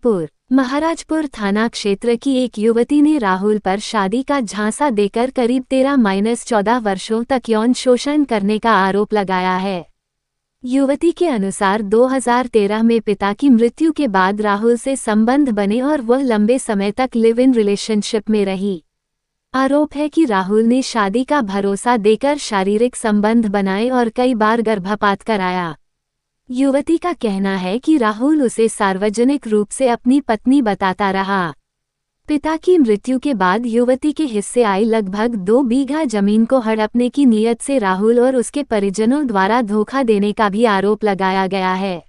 कानपुर महाराजपुर थाना क्षेत्र की एक युवती ने राहुल पर शादी का झांसा देकर करीब 13-14 वर्षों तक यौन शोषण करने का आरोप लगाया है। युवती के अनुसार 2013 में पिता की मृत्यु के बाद राहुल से संबंध बने और वह लंबे समय तक लिव इन रिलेशनशिप में रही। आरोप है कि राहुल ने शादी का भरोसा देकर शारीरिक संबंध बनाए और कई बार गर्भपात कराया। युवती का कहना है कि राहुल उसे सार्वजनिक रूप से अपनी पत्नी बताता रहा। पिता की मृत्यु के बाद युवती के हिस्से आई लगभग 2 बीघा जमीन को हड़पने की नीयत से राहुल और उसके परिजनों द्वारा धोखा देने का भी आरोप लगाया गया है।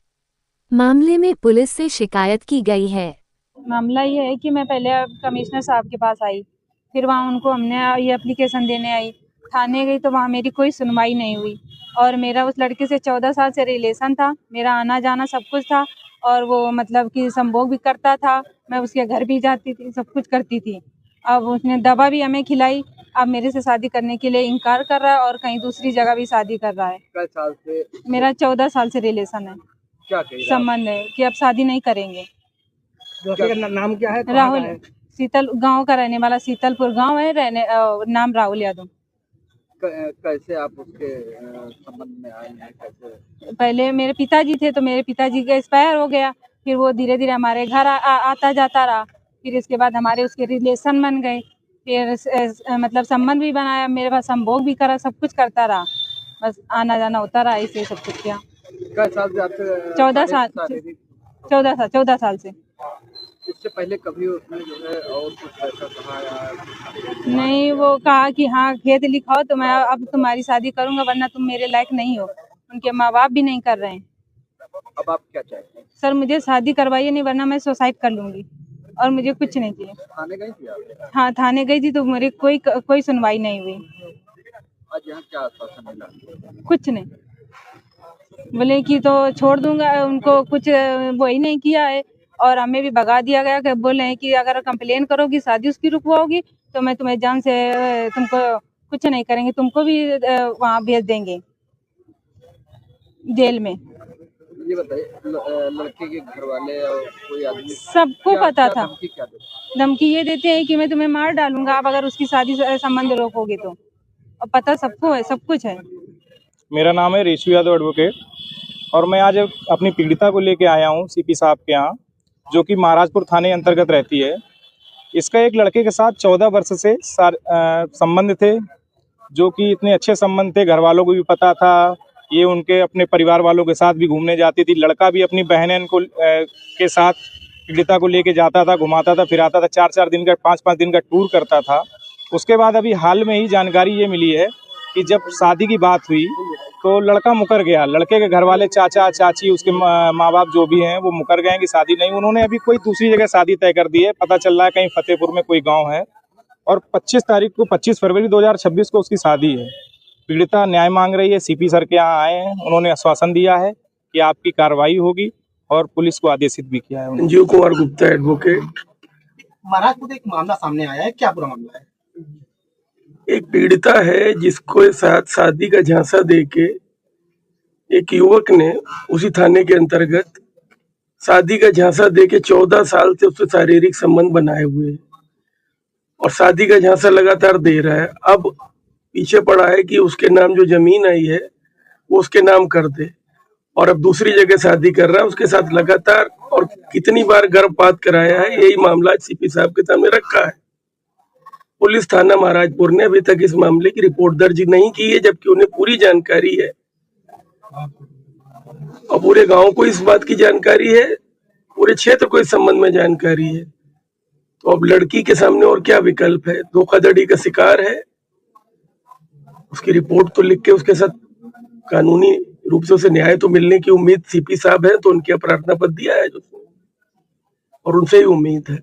मामले में पुलिस से शिकायत की गई है। मामला ये है कि मैं पहले कमिश्नर साहब के पास आई, फिर वहाँ उनको हमने ये एप्लीकेशन देने आई, थाने गई तो वहाँ मेरी कोई सुनवाई नहीं हुई। और मेरा उस लड़के से 14 साल से रिलेशन था, मेरा आना जाना सब कुछ था और वो मतलब कि संभोग भी करता था, मैं उसके घर भी जाती थी, सब कुछ करती थी। अब उसने दवा भी हमें खिलाई, अब मेरे से शादी करने के लिए इनकार कर रहा है और कहीं दूसरी जगह भी शादी कर रहा है। कितने साल से? मेरा 14 साल से रिलेशन है, क्या कह रहा है? संबंध है कि अब शादी नहीं करेंगे। नाम क्या है? राहुल, शीतल गांव का रहने वाला, शीतलपुर गांव है, नाम राहुल यादव। कैसे आप उसके संबंध में आए हैं? कैसे? पहले मेरे पिताजी थे तो मेरे पिताजी का एक्सपायर हो गया, फिर वो धीरे धीरे हमारे घर आता जाता रहा, फिर इसके बाद हमारे उसके रिलेशन बन गए, फिर मतलब संबंध भी बनाया, मेरे पास संभोग भी करा, सब कुछ करता रहा, बस आना जाना होता रहा, ऐसे सब कुछ किया। कितने साल से आपसे? 14 साल से। इससे पहले कभी उसने जो है और कुछ ऐसा कहा या? नहीं, वो कहा कि हाँ खेत लिखाओ तो मैं अब तुम्हारी शादी करूंगा, वरना तुम मेरे लायक नहीं हो। उनके माँ बाप भी नहीं कर रहे हैं। अब आप क्या चाहते हैं? सर मुझे शादी करवाइए, नहीं वरना मैं सुसाइड कर लूंगी और मुझे कुछ नहीं चाहिए। थाने गई थी आप? हाँ थाने गई थी तो मेरी कोई सुनवाई नहीं हुई। आज यहाँ क्या आश्वासन मिला? कुछ नहीं, बोले कि तो छोड़ दूंगा, उनको कुछ वही नहीं किया है और हमें भी भगा दिया गया कि बोले हैं कि अगर कंप्लेन करोगी, शादी उसकी रुकवाओगी तो मैं तुम्हें जान से तुमको कुछ नहीं करेंगे, तुमको भी वहाँ भेज देंगे जेल में। ये बताइए, लड़के के घर वाले और कोई आदमी सबको पता था। धमकी क्या देते? धमकी ये देते हैं कि मैं तुम्हें मार डालूंगा आप अगर उसकी शादी संबंध रोकोगे तो, और पता सबको है, सब कुछ है। मेरा नाम है रेशु यादव एडवोकेट और मैं आज अपनी पीड़िता को लेके आया हूँ सीपी साहब के यहाँ, जो कि महाराजपुर थाने अंतर्गत रहती है। इसका एक लड़के के साथ 14 वर्ष से संबंध थे, जो कि इतने अच्छे संबंध थे, घर वालों को भी पता था, ये उनके अपने परिवार वालों के साथ भी घूमने जाती थी। लड़का भी अपनी बहन को के साथ पीड़िता को लेके जाता था, घुमाता था, फिराता था, 4-4 दिन का 5-5 दिन का टूर करता था। उसके बाद अभी हाल में ही जानकारी ये मिली है कि जब शादी की बात हुई तो लड़का मुकर गया। लड़के के घर वाले, चाचा चाची, उसके माँ बाप जो भी हैं वो मुकर गए कि शादी नहीं। उन्होंने अभी कोई दूसरी जगह शादी तय कर दी है, पता चल रहा है कहीं फतेहपुर में कोई गांव है, और 25 फरवरी 2026 को उसकी शादी है। पीड़िता न्याय मांग रही है, सीपी सर के यहाँ आए हैं, उन्होंने आश्वासन दिया है कि आपकी कार्रवाई होगी और पुलिस को आदेशित भी किया है। संजीव कुमार गुप्ता एडवोकेट। महाराजपुर एक मामला सामने आया है, क्या पूरा मामला है? एक पीड़िता है जिसको साथ शादी का झांसा देके एक युवक ने उसी थाने के अंतर्गत शादी का झांसा देके 14 साल से उससे शारीरिक संबंध बनाए हुए और शादी का झांसा लगातार दे रहा है। अब पीछे पड़ा है कि उसके नाम जो जमीन आई है वो उसके नाम कर दे, और अब दूसरी जगह शादी कर रहा है उसके साथ लगातार, और कितनी बार गर्भपात कराया है, यही मामला सीपी साहब के सामने रखा है। पुलिस थाना महाराजपुर ने अभी तक इस मामले की रिपोर्ट दर्ज नहीं की है, जबकि उन्हें पूरी जानकारी है और पूरे गांव को इस बात की जानकारी है, पूरे क्षेत्र को इस संबंध में जानकारी है। तो अब लड़की के सामने और क्या विकल्प है? धोखाधड़ी का शिकार है, उसकी रिपोर्ट तो लिख के उसके साथ कानूनी रूप से उसे न्याय तो मिलने की उम्मीद सीपी साहब है, तो उनके प्रार्थना पत्र दिया है और उनसे ही उम्मीद है।